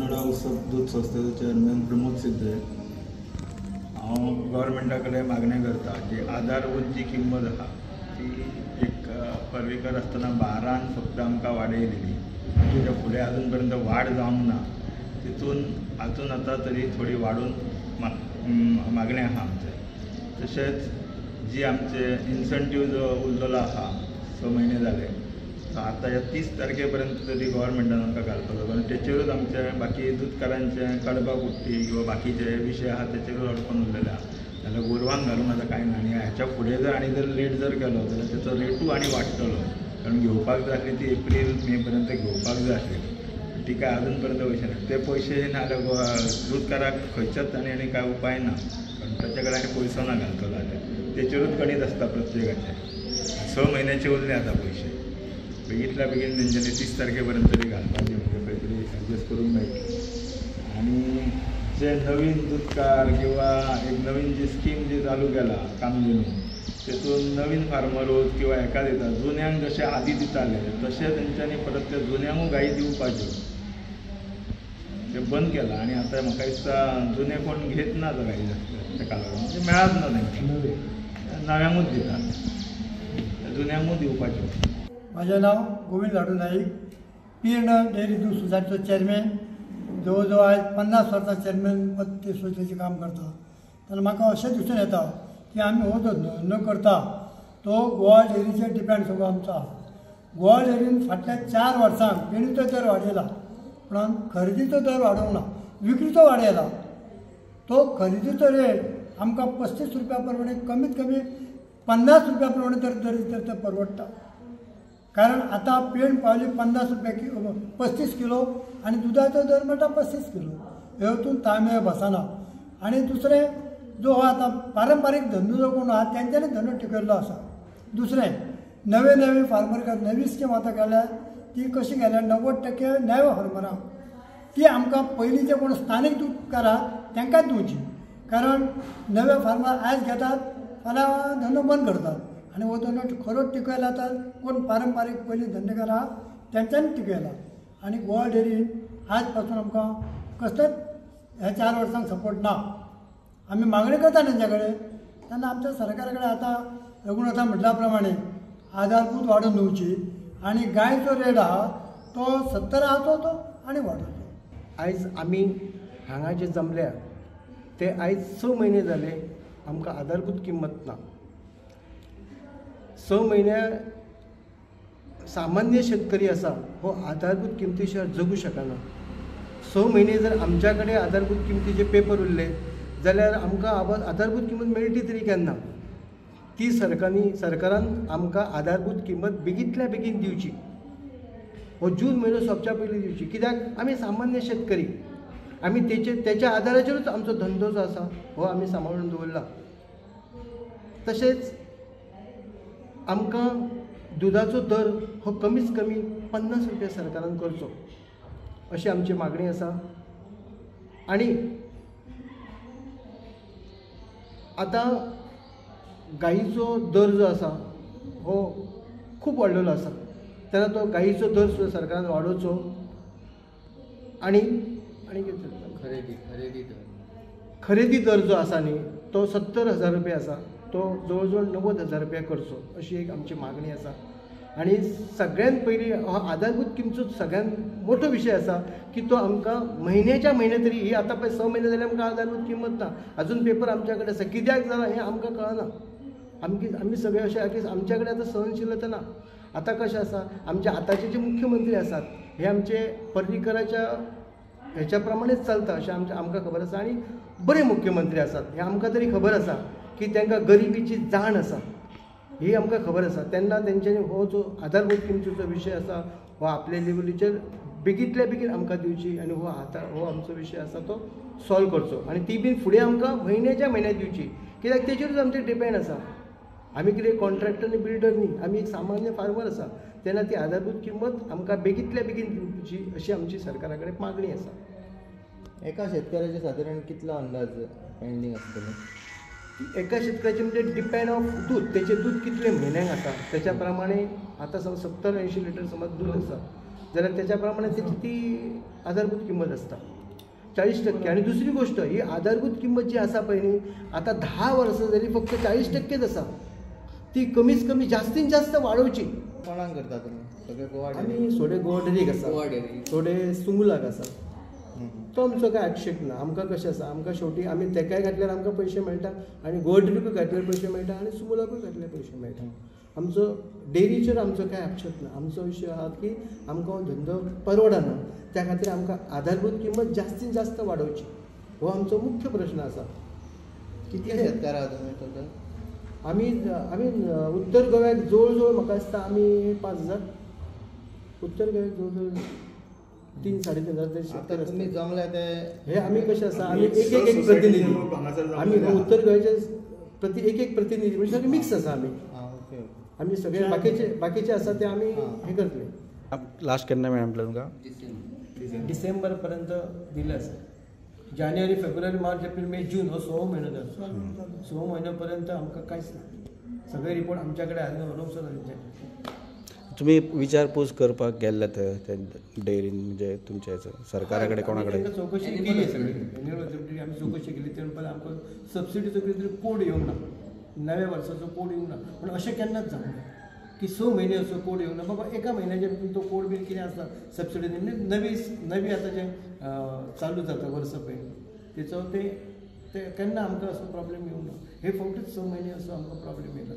कन्नडा उत्सव दूध संस्थेचो चेअरमॅन प्रमोद सिद्धे। हांव गव्हर्मेंटा कडेन मागणी करता की आधारभूत जी किंमत आसा ती एक पर्रीकर आसतना 12 फक्त आमकां वाडयलेली, ताच्या फुडें अजून पर्यंत वाड जावंक ना। तितून आजून आतां तरी थोडी वाडून मागणी आसा आमचे। तशेंच जी आमचे इन्सेंटीव जो उरलेलो आसा 6 म्हयने जाले, आतां ह्या 30 तारखेपर्यंत तरी गव्हर्मेंटान आमकां घालपाचो, कारण तेचेरूच आमचे बाकी दूधकारांचे कडबाग उठ्ठी किंवा बाकीचे विशय आहा तेचेरूच अडकून उरलेले आहा। जाल्यार गोरवांक घालून आतां कांय ना, आनी हाच्या फुडें जर आनी जर लेट जर केलो जाल्यार तेचो रेटूय आनी वाडटलो, कारण घेवपाक जाय आसली ती एप्रील मे पर्यंत घेवपाक जाय आसली, ती काय अजून पर्यंत पयशे ना। ते पयशे ना जाल्यार दूधकाराक खंयच्याच आनी कांय उपाय ना, कारण ताचे कडेन आनी पयसो ना घालतलो जाल्यार तेचेरूच गणीत आसता प्रत्येकाचे। 6 म्हयन्याचे उरले आतां पयशे, बेगींतल्या बेगीन तेंच्यांनी 30 तारखेपर्यंत तरी घालपाचें, म्हणजे खंय तरी एडजस्ट करूंक मेळटलें। आनी जे नवीन दूधकार किंवा एक नवीन जी स्कीम जी चालू केला कामधेनू, तेतून नवीन फार्मरूच किंवा हेका दिता, जुन्यांक जशे आदी दिताले तशें तेंच्यांनी परत ते जुन्यांकूय गायी दिवपाच्यो, ते बंद केलां। आनी आतां म्हाका दिसता जुने कोण घेत ना गायी जास्त, ताका लागून म्हणजे मेळत ना तेंकां, नव्यांकूच दिता, जुन्यांकूच दिवपाच्यो। माझे नाव गोविंद लाडू नाईक, पीर्ण डेअरी दूध सोसायटीचो चेअरमॅन। जवळ जवळ आज 50 वर्सां चेअरमॅन पद ते सोसायटीचें काम करता। तेन्ना म्हाका अशें दिसून येता की आमी हो जो धंदो करता तो गोवा डेअरीचेर डिपेंड सगळो आमचो आसा। गोवा डेअरीन फाटल्या 4 वर्सांक पेणीचो दर वाडयला, पूण खरेदीचो दर वाडोवंक ना, विक्रीचो वाडयला। तो खरेदीचो रेट आमकां 35 रुपया प्रमाणे कमीत कमी 50 रुपया प्रमाणे तर ते परवडटा, कारण आतां पेंड पावली 50 रुपया 35 किलो, आनी दुधाचो दर म्हणटा 35 किलो। हेतून ताळमेळ बसना। आनी दुसरें जो आतां पारंपारीक धंदो जो कोण आहा तेंच्यांनी धंदो टिकयल्लो आसा। दुसरें नवे फार्मर नवी स्कीम आतां केल्या, ती कशी केल्या 90% नव्या फार्मरांक, ती आमकां पयलींचे कोण स्थानीक दूधकार आहा तांकांच दिवची, कारण नवे फार्मर आयज घेतात फाल्यां धंदो बंद करतात, आनी हो धंदो खरोच टिकयला तर कोण पारंपारीक पयलीं धंदेकार आहा तेंच्यांनी टिकयला। आनी गोवा डेअरीन आज पासून आमकां कसलेच ह्या 4 वर्सांक सपोर्ट ना। आमी मागणी करता तेंच्या कडेन, तेन्ना आमच्या सरकारा कडेन आतां रघुनाथान म्हटल्या प्रमाणे आधारभूत वाडोवन दिवची, आनी गायचो रेट आहा तो 70 आहाचो तो आनी वाडोवचो। आयज आमी हांगा जे जमल्या ते आयज 6 म्हयने जाले आमकां आधारभूत किंमत ना। 6 म्हयने सामान्य शेतकरी आसा हो आधारभूत किंमती शिवाय जगू शकना। 6 म्हयने जर आमच्या कडेन आधारभूत किंमतीचे पेपर उरले जाल्यार आमकां आधारभूत किंमत मेळटी तरी केन्ना। ती सरकारान आमकां आधारभूत किंमत बेगींतल्या बेगीन दिवची, हो जून म्हयनो सोंपच्या पयलीं दिवची, कित्याक आमी सामान्य शेतकरी, आमी तेच्या आदाराचेरूच आमचो धंदो जो आसा हो आमी सांबाळून दवरला। तशेंच आमकां दुधाचो दर हो कमीत कमी 50 रुपया सरकारान करचो अशी आमची मागणी आसा। आनी आतां गायीचो दर जो आसा हो खूब वाडलेलो आसा, तेन्ना तो गायीचो दर सुद्दां सरकारान वाडोवचो। आनी खरेदी दर जो आसा न्ही तो 70,000 रुपया आसा, तो जवळ जवळ 90,000 रुपया करचो अशी एक आमची मागणी आसा। आनी सगळ्यांत पयलीं हो आधारभूत किंमतीचो सगळ्यांत मोठो विशय आसा की तो आमकां म्हयन्याच्या म्हयने तरी, ही आतां पळय 6 म्हयने जाल्यार आमकां आधारभूत किंमत ना, अजून पेपर आमच्या कडेन आसा, कित्याक जाला हें आमकां कळना। आमी सगळे अशें आहा की आमच्या कडेन आतां सहनशीलता ना। आतां कशें आसा, आमचे आतांचे जे मुख्यमंत्री आसात हे आमचे पर्रीकराच्या हेच्या प्रमाणेच चलता अशें आमकां खबर आसा। आनी बरे मुख्यमंत्री आसात हे आमकां तरी खबर आसा की तांकां गरिबीची जाण आसा, ही आमकां खबर आसा। तेन्ना तेंच्यांनी हो जो आधारभूत किंमतीचो विशय आसा हो आपल्या लेवलीचेर बेगींतल्या बेगीन आमकां दिवची, आनी हो आमचो विशय आसा तो सॉल्व करचो, आनी ती बी फुडें आमकां म्हयन्याच्या म्हयन्याक दिवची, कित्याक तेचेरूच आमचें डिपेंड आसा। आमी कितें कॉन्ट्रॅक्टर आनी बिल्डर न्ही, आमी एक सामान्य फार्मर आसा, तेन्ना ती आधारभूत किंमत आमकां बेगींतल्या बेगीन दिवची अशी आमची सरकारा कडेन मागणी आसा। एका शेतकाराचे सादारण कितलो अंदाज पेंडींग आसतलो? एका शेतकाराचे म्हणजे डिपेंड ऑफ दूध, तेचें दूध कितले म्हयन्यांक आसा तेच्या प्रमाणे। आतां समज 70-80 लिटर समज दूध आसा जाल्यार त्याच्या प्रमाणे त्याची ती आधारभूत किंमत असता 40%. आणि दुसरी गोष्ट ही आधारभूत किंमत जी आसा पळय न्ही आता 10 वर्सां जाली फक्त 40%च आसा. ती कमीत कमी जास्तीत जास्त वाडोवची. कोणाक करता तुमी सगळे गोवा आमी थोडे गोवा डेरीक आसा, थोडे सुमुलाक आसा. तो आमचो काय आक्षेप ना. आमकां कशें आसा आमकां शेवटी आमी तेकाय घातल्यार आमकां पयशे मेळटा आनी गोवा डेरीकूय घातल्यार पयशे मेळटा आनी सुमुलाकूय घातल्यार पयशे मेळटा. आमचो डेरीचेर आमचो काय आक्षेप ना. आमचो विशय आहा की आमकां हो धंदो परवडना, त्या खातीर आमकां आधारभूत किंमत जास्तीत जास्त वाडोवची हो आमचो मुख्य प्रश्न आसा. कितले शेतकार आहा तुमी टोटल? आमी उत्तर गोव्याक जवळ जवळ म्हाका दिसता आमी 5,000 उत्तर गोव्याक जवळ जवळ 3-3.5 तरी शेतकार आतां तुमी आसता. जमले ते हे आमी कशें आसा आमी एक प्रतिनिधी आमी उत्तर गोंयचे एक प्रतिनिधी म्हणजे सगळे मिक्स आसा आमी. Okay okay. आमी सगळे बाकीचे आसा ते आमी हे करतले. लास्ट केन्ना मेळ्ळें म्हटलें तुमकां? डिसेंबर पर्यंत दिले आसा. जानेवारी फेब्रुवारी मार्च एप्रिल मे जून हो 6 म्हयनो जालो. 6 म्हयन्या पर्यंत आमकां कांयच ना. सगळे रिपोर्ट आमच्या कडेन आयले नसो जाले. तुम्ही विचारपूस करपाक गेल्ले ते डेअरीन म्हणजे तुमच्या सरकारा कडेन कोणा कडेन? चौकशी केली सगळी एन्युअल आमी चौकशी केली तेन्ना आमकां सबसिडीचो कितें तरी कोड येवंक ना, नव्या वर्साचो कोड येवंक ना. पूण अशें केन्नाच जावंक ना की 6 म्हयने असो कोड येवंक ना. बाबा एका म्हयन्याच्या भितर तो कोड बीन कितें आसता सबसिडी नवी आतां जें चालू जाता वर्स पळय तेचो ते केन्ना आमकां असो प्रॉब्लेम येवंक ना. हे फकत 6 म्हयने असो आमकां प्रॉब्लेम येयला.